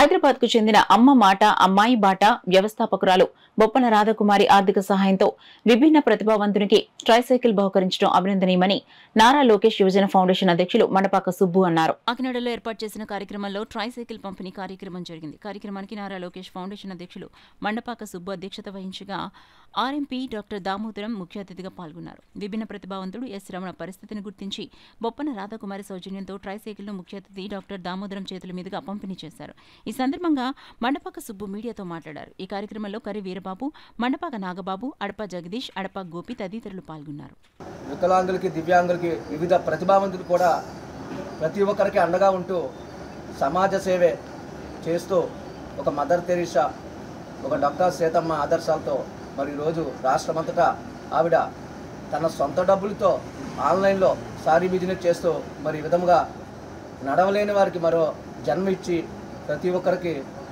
హైదరాబాద్కు చెందిన అమ్మ మాట అమ్మాయి బాట వ్యవస్థాపకురాలు బొప్పన రాధాకుమారి ఆర్థిక సహాయంతో విభిన్న ప్రతిభావంతునికి ట్రైసైకిల్ బహుకరించడం అభినందనీయమని నారా లోకేష్ యువజన ఫౌండేషన్ అధ్యక్షులు మండపాక సుబ్బు అన్నారు. కాకినాడలో ఏర్పాటు చేసిన కార్యక్రమంలో ట్రైసైకిల్ పంపిణీ కార్యక్రమం జరిగింది. కార్యక్రమానికి నారా లోకేష్ ఫౌండేషన్ అధ్యక్షులు మండపాక సుబ్బు అధ్యక్షత వహించగా ఆర్ఎంపీ డాక్టర్ దామోదరం ముఖ్య అతిథిగా పాల్గొన్నారు. విభిన్న ప్రతిభావంతుడు ఎస్ రమణ పరిస్థితిని గుర్తించి బొప్పన రాధాకుమారి సౌజన్యంతో ట్రైసైకిల్ను ముఖ్య అతిథి డాక్టర్ దామోదరం చేతుల మీదుగా పంపిణీ చేశారు. ఈ సందర్భంగా మండపాక సుబ్బు మీడియాతో మాట్లాడారు. ఈ కార్యక్రమంలో కరి వీరబాబు, మండపాక నాగబాబు, అడప జగదీష్, అడప గోపి తదితరులు పాల్గొన్నారు. వికలాంగులకి, దివ్యాంగులకి, వివిధ ప్రతిభావంతులు కూడా ప్రతి ఒక్కరికి అండగా ఉంటూ సమాజ సేవే చేస్తూ ఒక మదర్ తెరీసా, ఒక డాక్టర్ సీతమ్మ ఆదర్శాలతో మరి ఈరోజు రాష్ట్రమంతటా ఆవిడ తన సొంత డబ్బులతో ఆన్లైన్లో సారీ బిజినెస్ చేస్తూ మరి ఈ విధంగా నడవలేని వారికి మరో జన్మ ఇచ్చి ప్రతి ఒక్కరికి